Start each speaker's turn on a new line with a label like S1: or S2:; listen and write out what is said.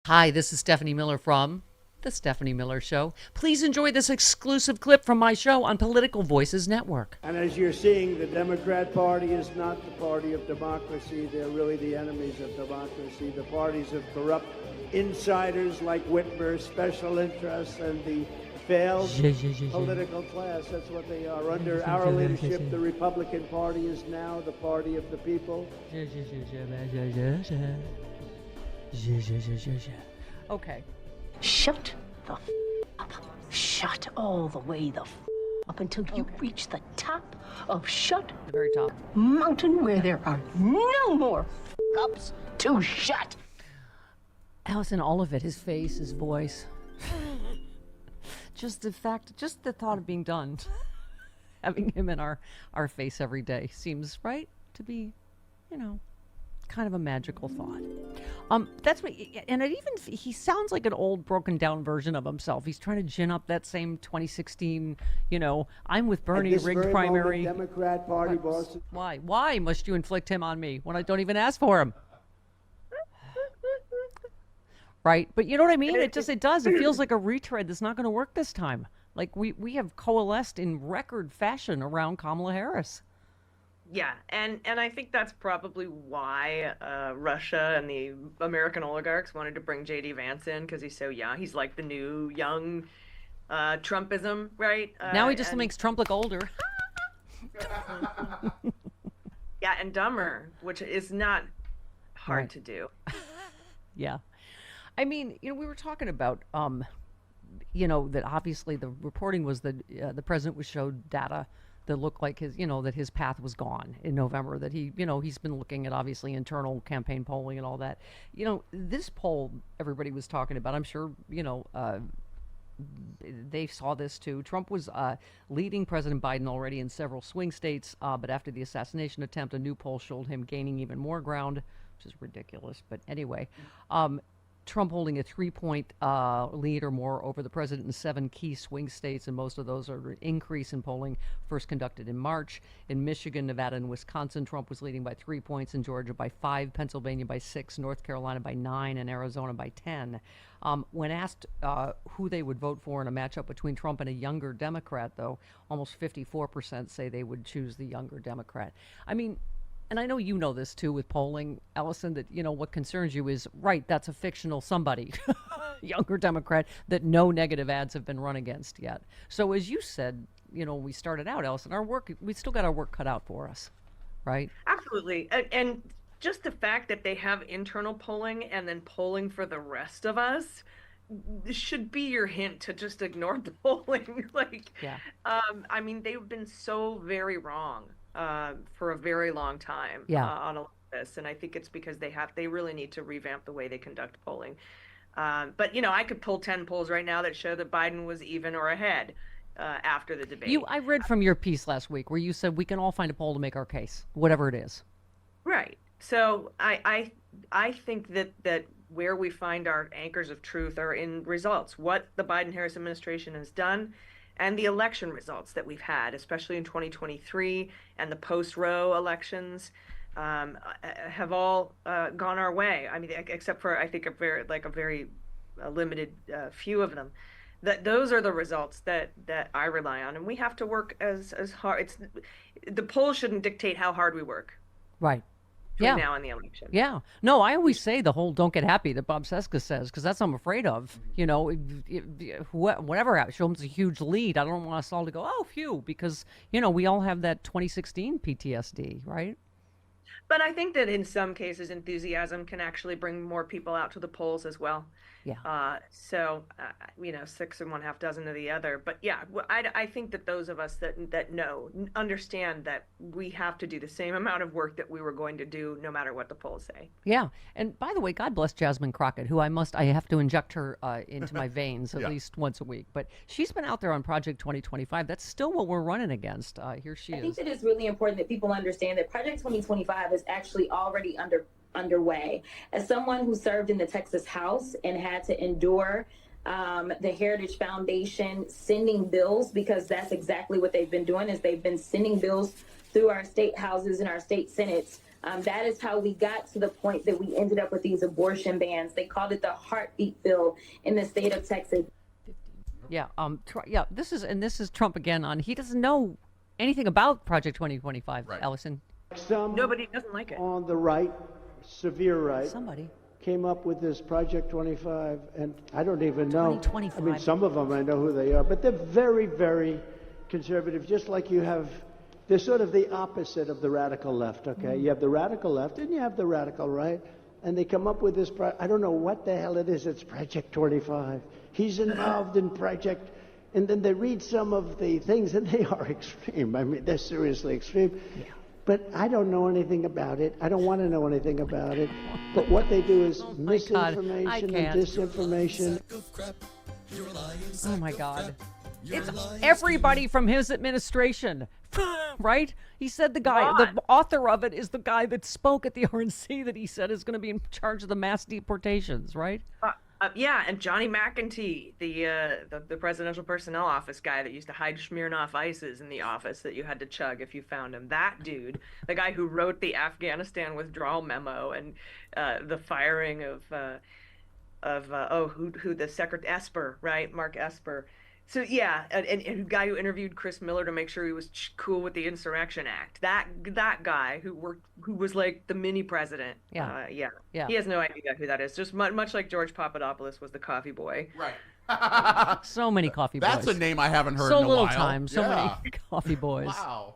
S1: Hi, this is Stephanie Miller from The Stephanie Miller Show. Please enjoy this exclusive clip from my show on Political Voices Network.
S2: And as you're seeing, the Democrat Party is not the party of democracy. They're really the enemies of democracy. The parties of corrupt insiders like Whitmer, special interests, and the failed political class. That's what they are. Under our leadership, the Republican Party is now the party of the people.
S1: Okay.
S3: Shut the up. Shut all the way the up until you reach the top of Shut
S1: The very top.
S3: Mountain where there are no more ups to shut.
S1: Allison, all of it, his face, his voice. Just the thought of being done. Having him in our face every day seems right to be, kind of a magical thought. That's what, and he sounds like an old, broken down version of himself. He's trying to gin up that same 2016, I'm with Bernie rigged primary.
S2: Democrat Party boss.
S1: Why must you inflict him on me when I don't even ask for him? Right, but you know what I mean. It does. It feels like a retread that's not going to work this time. Like we have coalesced in record fashion around Kamala Harris.
S4: Yeah, and I think that's probably why Russia and the American oligarchs wanted to bring J.D. Vance in, because he's so young. He's like the new young Trumpism, right?
S1: Now he just makes Trump look older.
S4: Yeah, and dumber, which is not hard
S1: Right.
S4: to do.
S1: Yeah. I mean, we were talking about, that obviously the reporting was that the president was showed data that looked like that his path was gone in November, that he's been looking at obviously internal campaign polling and all that. This poll everybody was talking about, I'm sure, they saw this too. Trump was leading President Biden already in several swing states, but after the assassination attempt, a new poll showed him gaining even more ground, which is ridiculous. But anyway, Trump holding a 3-point lead or more over the president in 7 key swing states, and most of those are an increase in polling first conducted in March. In Michigan, Nevada, and Wisconsin, Trump was leading by 3 points, in Georgia by 5, Pennsylvania by 6, North Carolina by 9, and Arizona by 10. When asked who they would vote for in a matchup between Trump and a younger Democrat, though, almost 54% say they would choose the younger Democrat. I mean, and I know you know this too with polling, Allison, that, what concerns you is, right, that's a fictional somebody, younger Democrat, that no negative ads have been run against yet. So as you said, when we started out, Allison, we still got our work cut out for us, right?
S4: Absolutely. And just the fact that they have internal polling and then polling for the rest of us should be your hint to just ignore the polling.
S1: Yeah.
S4: I mean, they've been so very wrong for a very long time on all of this, and I think it's because they really need to revamp the way they conduct polling. But I could pull 10 polls right now that show that Biden was even or ahead after the debate.
S1: I read from your piece last week where you said we can all find a poll to make our case, whatever it is.
S4: Right. So I think that where we find our anchors of truth are in results, what the Biden-Harris administration has done, and the election results that we've had, especially in 2023 and the post-Roe elections, have all gone our way. I mean, except for I think a very limited few of them. Those are the results that I rely on, and we have to work as hard. The polls shouldn't dictate how hard we work.
S1: Right.
S4: Between now and the election.
S1: Yeah. No, I always say the whole "don't get happy" that Bob Cesca says, because that's what I'm afraid of. Whatever, show him a huge lead. I don't want us all to go, oh, phew, because, we all have that 2016 PTSD, right?
S4: But I think that in some cases, enthusiasm can actually bring more people out to the polls as well.
S1: Yeah.
S4: So, 6 and 1/2 dozen of the other. But yeah, I think that those of us that understand that we have to do the same amount of work that we were going to do no matter what the polls say.
S1: Yeah. And by the way, God bless Jasmine Crockett, who I have to inject her into my veins at least once a week. But she's been out there on Project 2025. That's still what we're running against. Here she is.
S5: I think that it's really important that people understand that Project 2025 is actually already underway. As someone who served in the Texas House and had to endure the Heritage Foundation sending bills, because that's exactly what they've been doing, is they've been sending bills through our state houses and our state senates That is how we got to the point that we ended up with these abortion bans. They called it the heartbeat bill in the state of Texas.
S1: Yeah. Yeah. This is Trump again. He doesn't know anything about Project 2025.
S6: Right.
S1: Allison.
S2: Some
S4: Nobody doesn't like it.
S2: on the right, severe right,
S1: Somebody.
S2: came up with this Project 25, and I don't even know.
S1: 2025.
S2: I mean, some of them I know who they are, but they're very, very conservative, just like you have. They're sort of the opposite of the radical left, okay? You have the radical left and you have the radical right, and they come up with this, I don't know what the hell it is, it's Project 25. He's involved in Project, and then they read some of the things, and they are extreme. I mean, they're seriously extreme. Yeah. But I don't know anything about it. I don't want to know anything about it. But what they do is misinformation and disinformation.
S1: Oh my God. It's everybody from his administration, right? He said the author of it is the guy that spoke at the RNC that he said is going to be in charge of the mass deportations, right?
S4: Yeah, and Johnny McEntee, the presidential personnel office guy that used to hide Smirnoff ices in the office that you had to chug if you found him. That dude, the guy who wrote the Afghanistan withdrawal memo and the firing of who the secretary Esper, right? Mark Esper. So yeah, and the guy who interviewed Chris Miller to make sure he was cool with the Insurrection Act. That guy who was like the mini president.
S1: Yeah.
S4: Yeah. He has no idea who that is. Just much like George Papadopoulos was the coffee boy.
S6: Right.
S1: So many coffee boys.
S6: That's a name I haven't heard
S1: so
S6: in a
S1: little
S6: while.
S1: time. So many coffee boys.
S6: Wow.